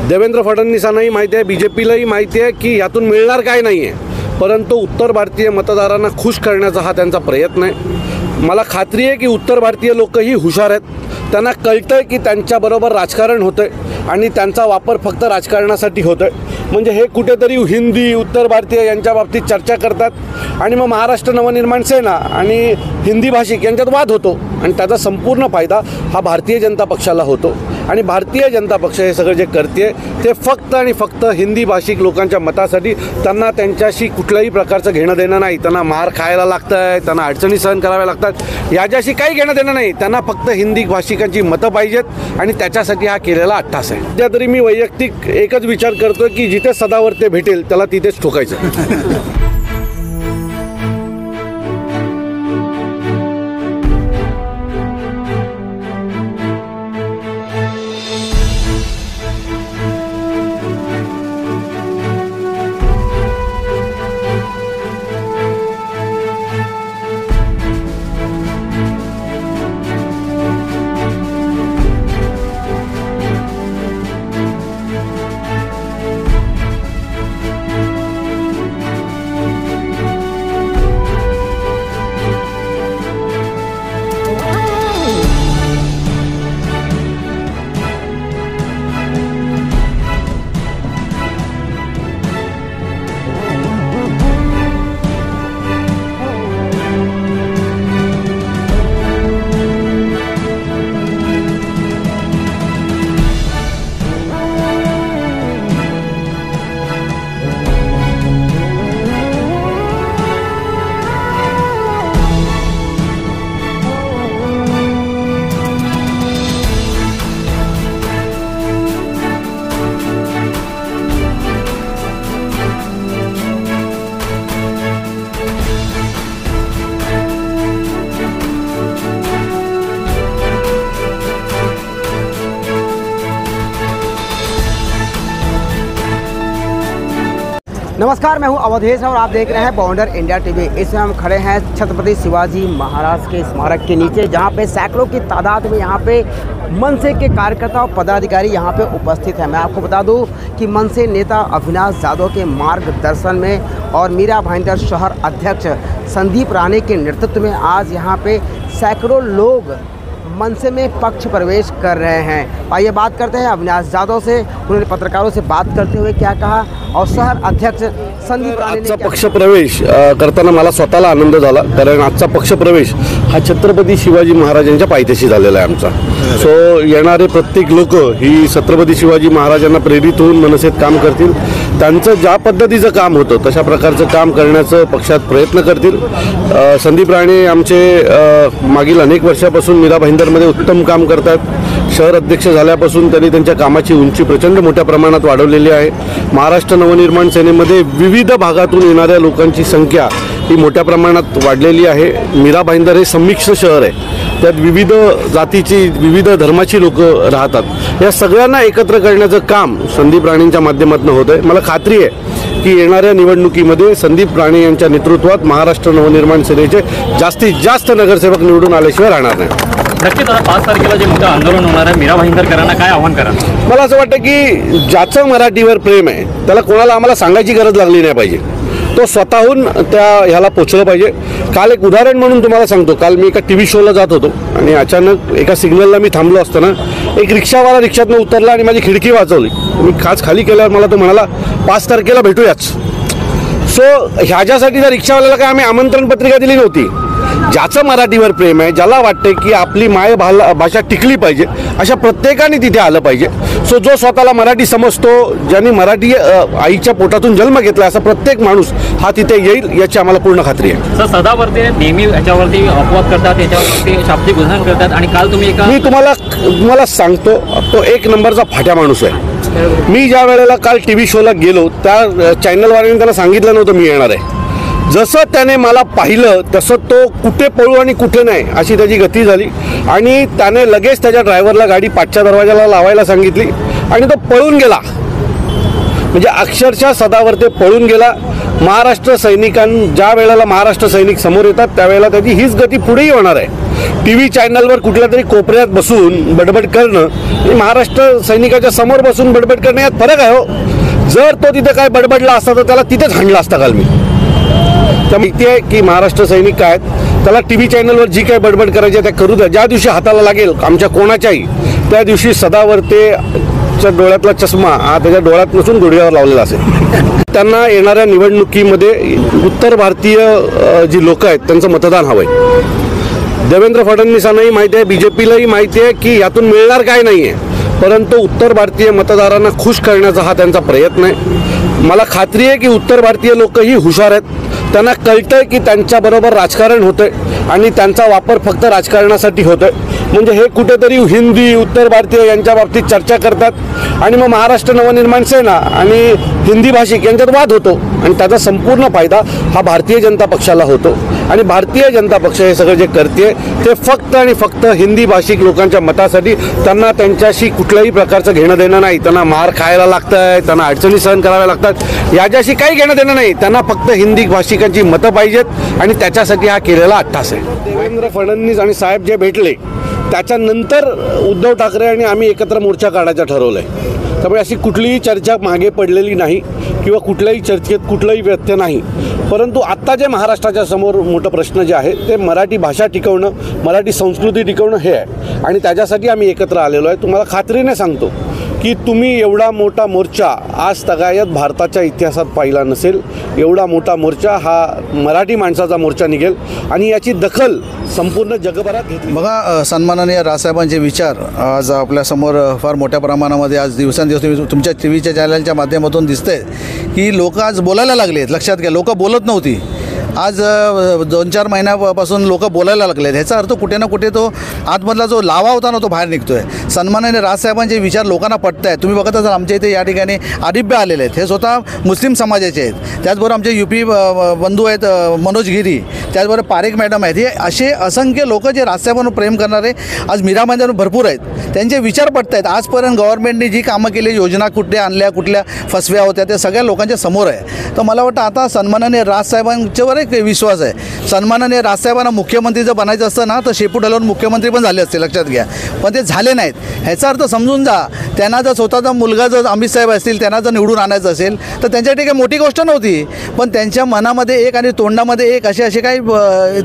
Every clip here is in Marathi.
देवेंद्र फडणवीसांनाही माहिती आहे, BJPलाही माहिती आहे की यातून मिळणार काय नाही आहे, परंतु उत्तर भारतीय मतदारांना खुश करण्याचा हा त्यांचा प्रयत्न आहे। मला खात्री आहे की उत्तर भारतीय लोकही हुशार आहेत, त्यांना कळतं आहे की त्यांच्याबरोबर राजकारण होतं आहे आणि त्यांचा वापर फक्त राजकारणासाठी होतो आहे। म्हणजे हे कुठेतरी हिंदी उत्तर भारतीय यांच्या बाबतीत चर्चा करतात आणि मग महाराष्ट्र नवनिर्माण सेना आणि हिंदी भाषिक यांच्यात वाद होतो आणि त्याचा संपूर्ण फायदा हा भारतीय जनता पक्षाला होतो। आणि भारतीय जनता पक्ष हे सगळं जे करते ते फक्त आणि फक्त हिंदी भाषिक लोकांच्या मतासाठी, त्यांना त्यांच्याशी कुठल्याही प्रकारचं घेणं देणं नाही, त्यांना मार खायला लागतं आहे, त्यांना अडचणी सहन कराव्या लागतात, याच्याशी काही घेणं देणं नाही, त्यांना फक्त हिंदी भाषिकांची मतं पाहिजेत आणि त्याच्यासाठी हा केलेला अट्टास आहे। सध्या तरी मी वैयक्तिक एकच विचार करतो की जिथे सदावर्ते भेटेल त्याला तिथेच ठोकायचं। नमस्कार, मैं हूं अवधेश और आप देख रहे हैं बॉन्डर इंडिया टीवी। इस समय हम खड़े हैं छत्रपति शिवाजी महाराज के स्मारक के नीचे, जहां पे सैकड़ों की तादाद में यहां पे मनसे के कार्यकर्ता और पदाधिकारी यहां पे उपस्थित हैं। मैं आपको बता दूं कि मनसे नेता अविनाश जाधव के मार्गदर्शन में और मीरा भाईंदर शहर अध्यक्ष संदीप राणे के नेतृत्व में आज यहाँ पे सैकड़ों लोग मनसे में पक्ष प्रवेश कर रहे हैं। आइए बात करते हैं अविनाश जाधव से, उन्होंने पत्रकारों से बात करते हुए क्या कहा और शहर अध्यक्ष संदीप राणे ने पक्ष प्रवेश करताना मला स्वतःला आनंद झाला, कारण आजचा पक्ष प्रवेश हा छत्रपती शिवाजी महाराजांच्या पायथ्याशी झालेला आहे आमचा। सो येणारे प्रत्येक लोक ही छत्रपती शिवाजी महाराजांना प्रेरित होऊन मनसेत काम करतील, त्यांचं ज्या पद्धतीचं काम होतं तशा प्रकारचं काम करण्याचं पक्षात प्रयत्न करतील। संदीप राणे आमचे मागील अनेक वर्षापासून मीरा भाईंदरमध्ये उत्तम काम करतात। शहर अध्यक्ष झाल्यापासून त्यांनी त्यांच्या कामाची उंची प्रचंड मोठ्या प्रमाणात वाढवलेली आहे। महाराष्ट्र नवनिर्माण सेनेमध्ये विविध भागातून येणाऱ्या लोकांची संख्या ही मोठ्या प्रमाणात वाढलेली आहे। मीरा भाईंदर हे संमिश्र शहर आहे, त्यात विविध जातीची विविध धर्माची लोक राहतात। या सगळ्यांना एकत्र करण्याचं काम संदीप राणेंच्या माध्यमातून होत आहे। मला खात्री आहे की येणाऱ्या निवडणुकीमध्ये संदीप राणे यांच्या नेतृत्वात महाराष्ट्र नवनिर्माण सेनेचे जास्तीत जास्त नगरसेवक निवडून आल्याशिवाय राहणार नाही। नक्कीच आता 5 तारखेला जे मोठं आंदोलन होणार आहे, मीरा भाईंदरकरांना काय आव्हान करा? मला असं वाटतं की ज्याचं मराठीवर प्रेम आहे त्याला कोणाला आम्हाला सांगायची गरज लागली नाही पाहिजे, तो स्वतःहून त्या ह्याला पोचलं पाहिजे। काल एक उदाहरण म्हणून तुम्हाला सांगतो, काल मी एका TV शोला जात होतो आणि अचानक एका सिग्नलला मी थांबलो असताना एक रिक्षावाला रिक्षातून उतरला आणि माझी खिडकी वाजवली। मी काच खाली केल्यावर मला तो म्हणाला 5 तारखेला भेटूयाच। सो ह्याच्यासाठी त्या रिक्षावाल्याला काय आम्ही आमंत्रण पत्रिका दिली नव्हती। ज्याचं मराठीवर प्रेम आहे, ज्याला वाटते की आपली भाषा टिकली पाहिजे, अशा प्रत्येकाने तिथे आलं पाहिजे। सो जो स्वतःला मराठी समजतो, ज्यांनी मराठी आईच्या पोटातून जन्म घेतला असा प्रत्येक माणूस हा तिथे येईल याची आम्हाला पूर्ण खात्री आहे। सर, सदावर्ते नेहमी याच्यावरती अपवाद करतात, याच्यावरती शाब्दिक उल्लंघन करतात आणि काल तुम्ही मी तुम्हाला सांगतो, तो एक नंबरचा फाट्या माणूस आहे। मी ज्या वेळेला काल TV शोला गेलो त्या चॅनलवाल्याने त्यांना सांगितलं नव्हतं मी येणार आहे। जसं त्याने मला पाहिलं तसं तो कुठे पळू आणि कुठे नाही अशी त्याची गती झाली आणि त्याने लगेच त्याच्या ड्रायव्हरला गाडी पाठच्या दरवाजाला लावायला सांगितली आणि तो पळून गेला। म्हणजे अक्षरशः सदावर्ते पळून गेला. महाराष्ट्र ज्या वेळेला महाराष्ट्र सैनिक समोर येतात त्यावेळेला त्याची हीच गती पुढेही होणार आहे. TV चॅनलवर कुठल्या तरी कोपऱ्यात बसून बडबड करणं आणि महाराष्ट्र सैनिकाच्या समोर बसून बडबड करणं यात फरक आहे हो. जर तो तिथे काय बडबडला असता तर त्याला तिथेच हाणला असता काल मी. तर माहिती आहे की महाराष्ट्र सैनिक काय आहेत, त्याला TV चॅनलवर जी काय बडबड करायची त्या करू द्या. ज्या दिवशी हाताला लागेल आमच्या कोणाच्याही त्या दिवशी सदावर्तेच्या डोळ्यातला चष्मा हा त्याच्या डोळ्यात नसून गुडघ्यावर लावलेला असेल. त्यांना येणाऱ्या निवडणुकीमध्ये उत्तर भारतीय जी लोक आहेत त्यांचं मतदान हवं आहे. देवेंद्र फडणवीसांनाही माहिती आहे, BJPलाही माहिती आहे की यातून मिळणार काय नाही आहे, परंतु उत्तर भारतीय मतदारांना खुश करण्याचा हा त्यांचा प्रयत्न आहे. मला खात्री आहे की उत्तर भारतीय लोकही हुशार आहेत. त्यांना कळतंय की त्यांच्याबरोबर राजकारण होतंय आणि त्यांचा वापर फक्त राजकारणासाठी होतोय. म्हणजे हे कुठेतरी हिंदी उत्तर भारतीय यांच्या बाबतीत चर्चा करतात आणि मग महाराष्ट्र नवनिर्माण सेना आणि हिंदी भाषिक यांच्यात वाद होतो आणि त्याचा संपूर्ण फायदा हा भारतीय जनता पक्षाला होतो. आणि भारतीय जनता पक्ष हे सगळं जे करते ते फक्त आणि फक्त हिंदी भाषिक लोकांच्या मतासाठी. त्यांना त्यांच्याशी कुठल्याही प्रकारचं घेणं देणं नाही. त्यांना मार खायला लागतं आहे, त्यांना अडचणी सहन कराव्या लागतात, याच्याशी काही घेणं देणं नाही. त्यांना फक्त हिंदी भाषिकांची मतं पाहिजेत आणि त्याच्यासाठी हा केलेला अट्टास आहे. देवेंद्र फडणवीस आणि साहेब जे भेटले त्याच्यानंतर उद्धव ठाकरे आणि आम्ही एकत्र मोर्चा काढायचं ठरवलं आहे. त्यामुळे अशी कुठलीही चर्चा मागे पडलेली नाही किंवा कुठल्याही चर्चेत कुठलाही व्यत्यय नाही. परंतु आत्ता जे महाराष्ट्राच्या समोर मोठं प्रश्न जे आहे ते मराठी भाषा टिकवणं, मराठी संस्कृती टिकवणं हे आहे आणि त्याच्यासाठी आम्ही एकत्र आलेलो आहे. तुम्हाला खात्रीने सांगतो की तुम्ही एवढा मोठा मोर्चा आज तगायत भारताच्या इतिहासात पाहिला नसेल. एवढा मोठा मोर्चा हा मराठी माणसाचा मोर्चा निघेल आणि याची दखल संपूर्ण जगभरात घेतली. बघा, सन्माननीय राजसाहेबांचे विचार आज आपल्यासमोर फार मोठ्या प्रमाणामध्ये आज दिवसेंदिवस तुमच्या TVच्या चॅनलच्या माध्यमातून दिसतंय की लोक आज बोलायला लागलेत. लक्षात घ्या, लोक बोलत नव्हती. आज 2-4 महिन्यापासून लोक बोलायला लागले. ह्याचा अर्थ कुठे ना कुठे तो आतमधला जो लावा होता ना तो बाहेर निघतो आहे. सन्माननीय राजसाहेबांचे विचार लोकांना पटत आहेत. तुम्ही बघत असाल आमच्या इथे या ठिकाणी आदिब्य आलेले आहेत. हे स्वतः मुस्लिम समाजाचे आहेत. त्याचबरोबर आमचे UP बंधू आहेत मनोज गिरी, त्याचबरोबर पारेख मॅडम आहेत. हे असे असंख्य लोक जे राजसाहेबांवर प्रेम करणारे आज मीरा भाईंदर भरपूर आहेत. त्यांचे विचार पटत आहेत. आजपर्यंत गव्हर्नमेंटने जी कामं केली, योजना कुठल्या आणल्या, कुठल्या फसव्या होत्या, त्या सगळ्या लोकांच्या समोर आहे. तर मला वाटतं आता सन्माननीय राजसाहेबांच्यावर एक विश्वास आहे. सन्माननीय राजसाहेबांना मुख्यमंत्री जर बनायचं असतं ना तर शेपूट हलवून मुख्यमंत्री पण झाले असते. लक्षात घ्या, पण ते झाले नाहीत. ह्याचा अर्थ समजून जा. त्यांना जर स्वतःचा मुलगा जर अमित साहेब असतील, त्यांना जर निवडून आणायचं असेल तर त्यांच्यासाठी काही मोठी गोष्ट नव्हती. पण त्यांच्या मनामध्ये एक आणि तोंडामध्ये एक असे काही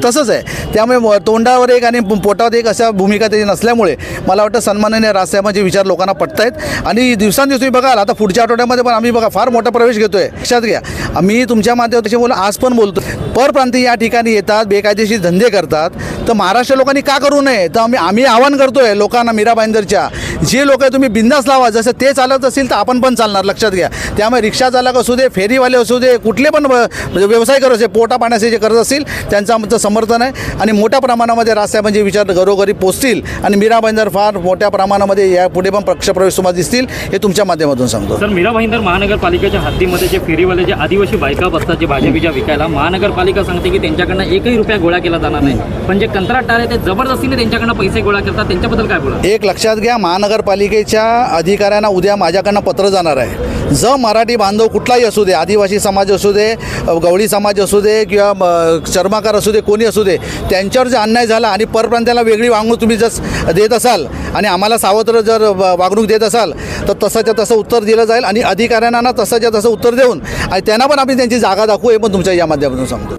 तसंच आहे. त्यामुळे तोंडावर एक आणि पोटावर एक अशा भूमिका त्याची नसल्यामुळे मला वाटतं सन्माननीय राजसाहेबांचे विचार लोकांना पटत आहेत. आणि दिवसांदिवस तुम्ही बघाल आता पुढच्या आठवड्यामध्ये पण आम्ही बघा फार मोठा प्रवेश घेतोय. लक्षात घ्या, आम्ही तुमच्या माध्यमातून आज पण बोलतो. परप्रांतीय या ठिकाणी येतात, बेकायदेशीर धंदे करतात. तर महाराष्ट्र लोकांनी का करू नये? तर आम्ही आवाहन करतोय लोकांना, मीरा भाईंदरच्या जे लोक आहे तुम्ही बिंदास लावा. जसं ते चालत असेल तर आपण पण चालणार. लक्षात घ्या, त्यामुळे रिक्षा चालक असू दे, फेरीवाले असू दे, कुठले पण व्यवसाय करत असेल, पोटा पाण्याचे जे करत असतील त्यांचं आमचं समर्थन आहे. आणि मोठ्या प्रमाणामध्ये राजसाहेबांचे विचार घरोघरी पोचतील आणि मीरा भाईंदर फार मोठ्या प्रमाणामध्ये या पुढे पण पक्षप्रवेश तुम्हाला दिसतील, हे तुमच्या माध्यमातून सांगतो. सर, मीरा भाईंदर महानगरपालिकेच्या हद्दीमध्ये जे फेरीवाले जे आदिवासी बायका बसतात, जे भाज्या विकायला, महानगरपालिका सांगते की त्यांच्याकडनं 1ही रुपया गोळा केला जाणार नाही. पण जे कंत्राटदार आहे ते जबरदस्तीने त्यांच्याकडनं पैसे गोळा करतात. त्यांच्याबद्दल काय बोला? एक लक्षात घ्या, महानगरपालिकेच्या अधिकाऱ्यांना उद्या माझ्याकडनं पत्र जाणार आहे. जर मराठी बांधव कुठलाही असू दे, आदिवासी समाज असू दे, गवळी समाज असू दे किंवा चर्माकार असू दे, कोणी असू दे, त्यांच्यावर जे अन्याय झाला आणि परप्रांताला वेगळी वागणूक तुम्ही जर देत असाल आणि आम्हाला सावत्र जर वागणूक देत असाल तर तसंच्या तसं उत्तर दिलं जाईल. आणि अधिकाऱ्यांना ना तसंच्या तसं उत्तर देऊन आणि त्यांना पण आम्ही त्यांची जागा दाखवू, हे पण तुमच्या या माध्यमातून सांगतो.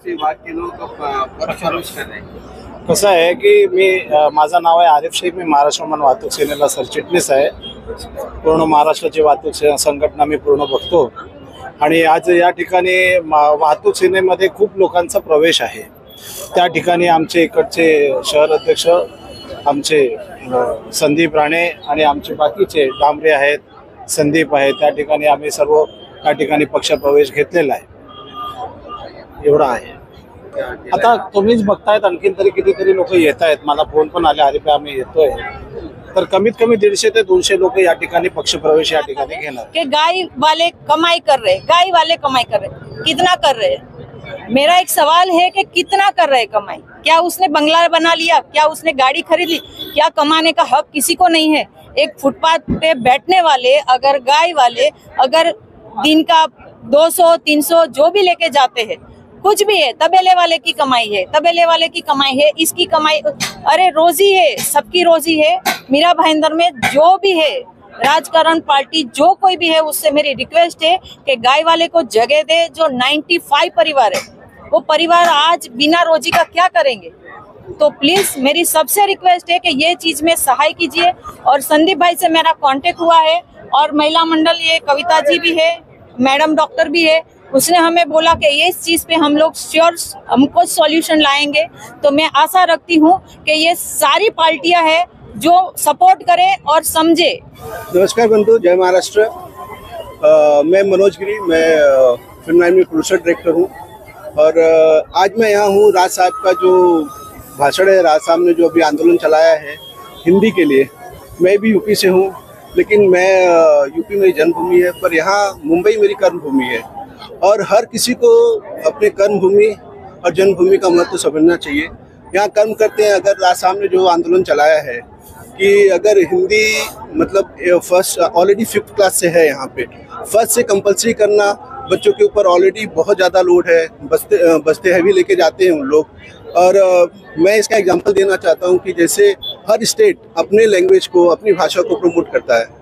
कसं आहे की माझं नाव आहे आरिफ शेख. मी महाराष्ट्र वाहतूक सेनेला सरचिटणीस आहे. पूर्ण महाराष्ट्राची वाहतूक संघटना मी पूर्ण बघतो. आणि आज या ठिकाणी वाहतूक सेनेमध्ये खूप लोकांचा प्रवेश आहे. त्या ठिकाणी आमचे इकडचे शहर अध्यक्ष आमचे संदीप राणे आणि आमचे बाकीचे डांबरे आहेत, संदीप आहेत. त्या ठिकाणी आम्ही सर्व त्या ठिकाणी पक्षप्रवेश घेतलेला आहे. एवढा आहे. आता तुम्हीच बघतायत, आणखीन तरी कितीतरी लोक येत आहेत. मला फोन पण आले, अरे पे आम्ही येतोय. तर कमीत कमी 150 ते 200 लोक या ठिकाणी पक्षप्रवेश या ठिकाणी घेणार. कि गाय वाले कमाई कर रहे, गाय वाले कमाई कर रहे, कितना कर रहे? मेरा एक सवाल है कि कितना कर रहे कमाई? क्या उसने बंगला बना लिया? क्या उसने गाड़ी खरीद ली? क्या कमाने का हक किसी को नहीं है? एक फुटपाथ पे बैठने वाले अगर गाय वाले अगर दिन का 200-300 जो भी लेके जाते हैं, कुछ भी है, तबेले वाले की कमाई है, तबेले वाले की कमाई है, इसकी कमाई, अरे रोजी है, सबकी रोजी है। मीरा भाईंदर में जो भी है, राजकारण पार्टी जो कोई भी है, उससे मेरी रिक्वेस्ट है कि गाय वाले को जगह दे। जो 95 परिवार है, वो परिवार आज बिना रोजी का क्या करेंगे? तो प्लीज मेरी सबसे रिक्वेस्ट है कि ये चीज में सहाय कीजिए। और संदीप भाई से मेरा कांटेक्ट हुआ है, और महिला मंडल ये कविता जी भी है, मैडम डॉक्टर भी है, उसने हमें बोला कि ये इस चीज पे हम लोग श्योर हमको सॉल्यूशन लाएंगे। तो मैं आशा रखती हूँ कि ये सारी पार्टियां हैं जो सपोर्ट करे और समझे। नमस्कार बंधु, जय महाराष्ट्र। मैं मनोज गिरी, मैं फिल्म लाइन में प्रोड्यूसर डायरेक्टर हूँ। और आज मैं यहाँ हूँ, राज साहब का जो भाषण है, राज साहब ने जो अभी आंदोलन चलाया है हिंदी के लिए। मैं भी यूपी से हूँ, लेकिन मैं यूपी मेरी जन्मभूमि है, पर यहाँ मुंबई मेरी कर्मभूमि है। और हर किसी को अपने कर्मभूमि और जन्मभूमि का महत्व समझना चाहिए। यहाँ कर्म करते हैं। अगर राज साहब ने जो आंदोलन चलाया है कि अगर हिंदी मतलब फर्स्ट ऑलरेडी 5th क्लास से है, यहाँ पे फर्स्ट से कंपलसरी करना, बच्चों के ऊपर ऑलरेडी बहुत ज़्यादा लोड है, बस्ते हैवी लेके जाते हैं उन लोग। और मैं इसका एग्जांपल देना चाहता हूँ कि जैसे हर स्टेट अपने लैंग्वेज को, अपनी भाषा को प्रमोट करता है।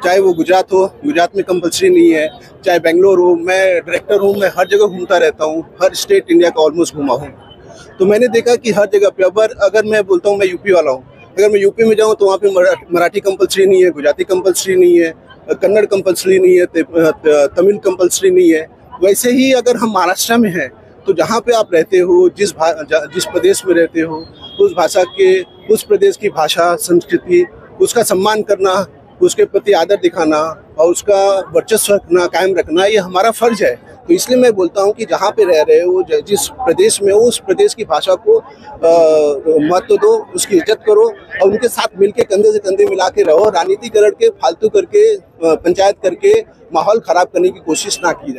चाहे वो गुजरात हो, गुजरात में कंपलसरी नहीं है, चाहे बेंगलोर हो। मैं डायरेक्टर हूँ, मैं हर जगह घूमता रहता हूँ, हर स्टेट इंडिया का ऑलमोस्ट घूमा हूँ। तो मैंने देखा कि हर जगह पे अगर मैं बोलता हूँ मैं यूपी वाला हूँ, अगर मैं यूपी में जाऊँ तो वहाँ पे मराठी कंपलसरी नहीं है, गुजराती कंपलसरी नहीं है, कन्नड़ कंपलसरी नहीं है, तमिल कंपलसरी नहीं है। वैसे ही अगर हम महाराष्ट्र में हैं तो जहाँ पे आप रहते हो, जिस प्रदेश में रहते हो, उस भाषा के, उस प्रदेश की भाषा, संस्कृति, उसका सम्मान करना, उसके प्रति आदर दिखाना और उसका वर्चस्व रखना, कायम रखना, ये हमारा फर्ज है। तो इसलिए मैं बोलता हूँ कि जहाँ पे रह रहे हो, जिस प्रदेश में हो, उस प्रदेश की भाषा को महत्व दो, उसकी इज्जत करो और उनके साथ मिलके कंधे से कंधे मिला के रहो। राजनीति करके, फालतू करके, पंचायत करके माहौल खराब करने की कोशिश ना की जाए।